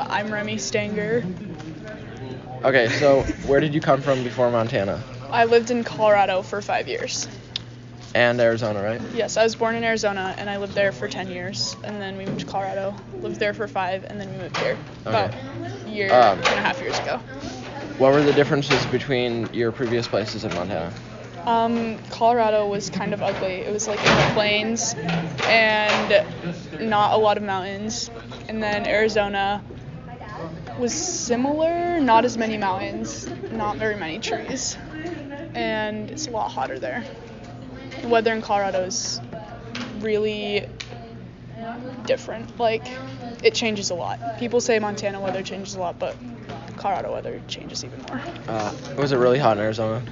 I'm Remy Stanger. Okay, so where did you come from before Montana? I lived in Colorado for 5 years. And Arizona, right? Yes, I was born in Arizona, and I lived there for 10 years. And then we moved to Colorado, lived there for 5, and then we moved here about a year, 2.5 years ago. What were the differences between your previous places in Montana? Colorado was kind of ugly. It was like in the plains and not a lot of mountains. And then Arizona was similar, not as many mountains, not very many trees. And it's a lot hotter there. The weather in Colorado is really different. Like, it changes a lot. People say Montana weather changes a lot, but Colorado weather changes even more. Was it really hot in Arizona?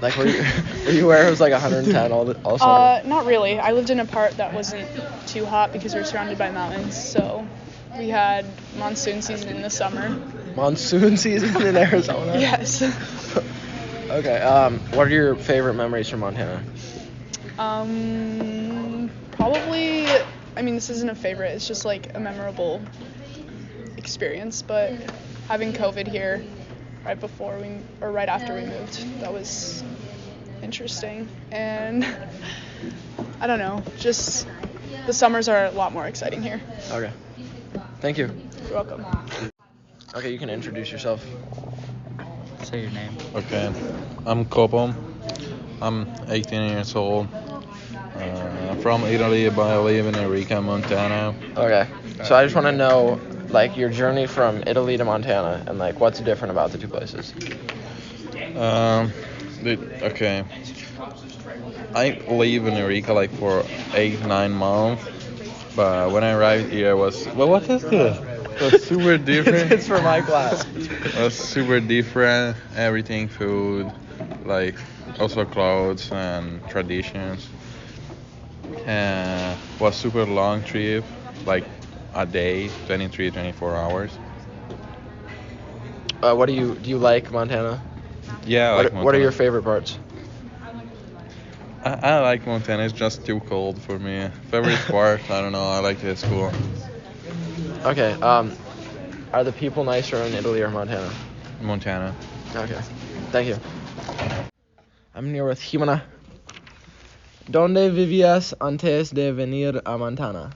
Like, were you where it was like 110 all summer? Not really. I lived in a part that wasn't too hot because we were surrounded by mountains, so we had monsoon season in the summer. Monsoon season in Arizona? Yes. Okay, what are your favorite memories from Montana? Probably, I mean, this isn't a favorite, it's just like a memorable experience, but having COVID here right after we moved, that was interesting. And I don't know, just the summers are a lot more exciting here. Okay. Thank you. You're welcome. Okay, you can introduce yourself. Say your name. Okay, I'm Copo. I'm 18 years old. From Italy, but I live in Eureka, Montana. Okay, so I just want to know, like, your journey from Italy to Montana, and like, what's different about the two places? Okay. I live in Eureka like for 8-9 months, but when I arrived here, what is this? It was super different. It's for my class. It was super different. Everything, food, like also clothes and traditions. Was super long trip, like a day, 23, 24 hours. What do you like Montana? Yeah, I like Montana. What are your favorite parts? I like Montana. It's just too cold for me. Favorite part? I don't know. I like the school. Okay. Are the people nicer in Italy or Montana? Montana. Okay. Thank you. I'm here with Jimena. ¿Dónde vivías antes de venir a Montana?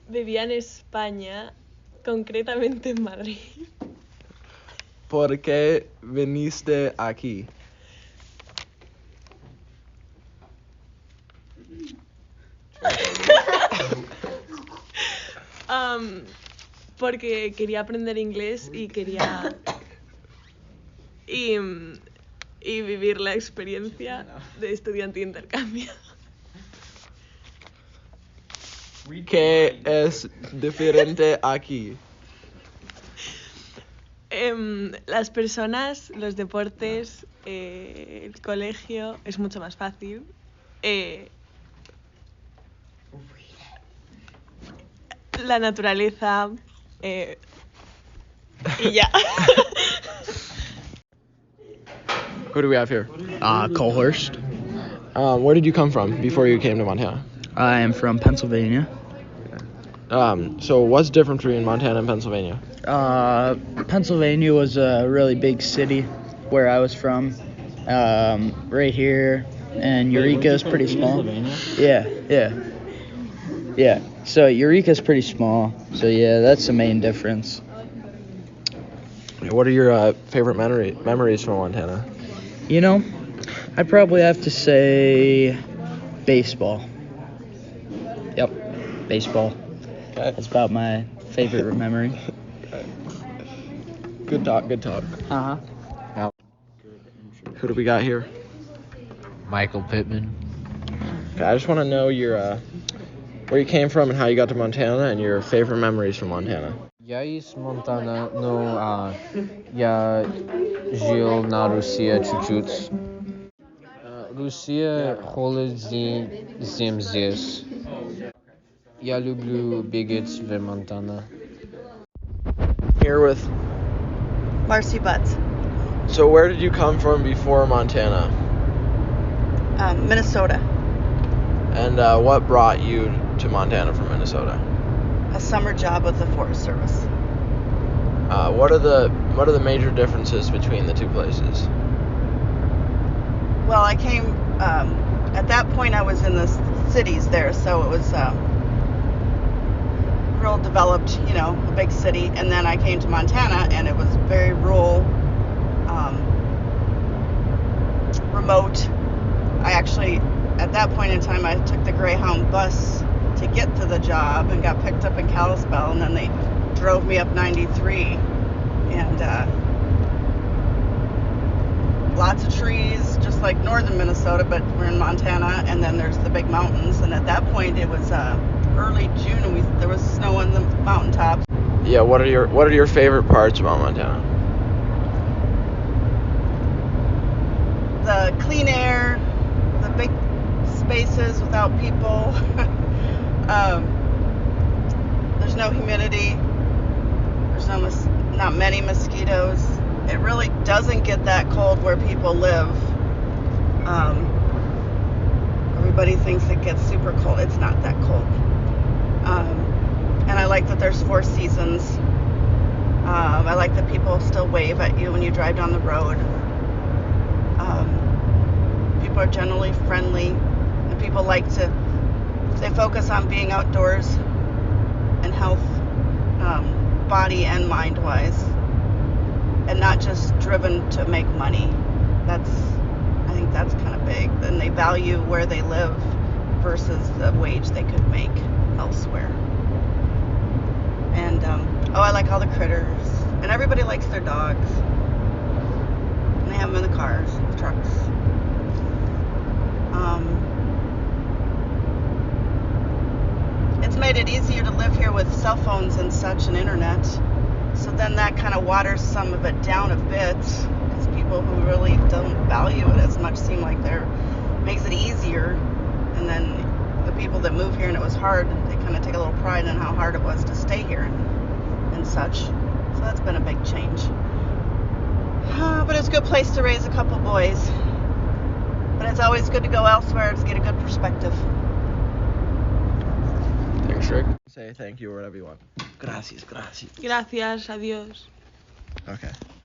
Vivía en España, concretamente en Madrid. ¿Por qué viniste aquí? Porque quería aprender inglés y quería y vivir la experiencia de estudiante de intercambio. ¿Qué es diferente aquí? Las personas, los deportes, el colegio es mucho más fácil. La naturaleza y ya. Who do we have here? Colhurst. Where did you come from before you came to Montana? I am from Pennsylvania. So what's different between Montana and Pennsylvania? Pennsylvania was a really big city where I was from. Right here, and Eureka is pretty small. Yeah. So Eureka's pretty small. So yeah, that's the main difference. What are your favorite memories from Montana? You know, I'd probably have to say baseball. Yep, baseball. Okay. That's about my favorite memory. Good talk. Uh-huh. Now, who do we got here? Michael Pittman. Okay, I just want to know your where you came from and how you got to Montana and your favorite memories from Montana. Я из Монтана, но я жил на Руси чуть-чуть. Россия холод зим здесь. Я люблю бегать в Монтана. Here with. Marcy Butts, So where did you come from before Montana? Minnesota. And what brought you to Montana from Minnesota? A summer job with the Forest Service. What are the major differences between the two places? Well, I came, at that point I was in the cities there, so it was real developed, a big city. And then I came to Montana and it was very rural, remote. I actually, at that point in time, I took the Greyhound bus to get to the job and got picked up in Kalispell, and then they drove me up 93, and lots of trees, just like northern Minnesota, but we're in Montana, and then there's the big mountains. And at that point it was early June, and there was snow on the mountaintops. Yeah, what are your favorite parts about Montana? The clean air, the big spaces without people. There's no humidity. There's not many mosquitoes. It really doesn't get that cold where people live. Everybody thinks it gets super cold. It's not that cold. And I like that there's 4 seasons. I like that people still wave at you when you drive down the road. People are generally friendly, and people they focus on being outdoors and health, body and mind wise, and not just driven to make money. I think that's kind of big. And they value where they live versus the wage they could make elsewhere. And I like all the critters, and everybody likes their dogs, and they have them in the cars, the trucks. It's made it easier to live here with cell phones and such, and internet. So then that kind of waters some of it down a bit, because people who really don't value it as much seem like makes it easier. And then the people that move here and it was hard, they kind of take a little pride in how hard it was to stay here and such. So that's been a big change. But it's a good place to raise a couple boys. But it's always good to go elsewhere to get a good perspective. Thanks, Rick. Say thank you or whatever you want. Gracias. Gracias, adiós. Okay.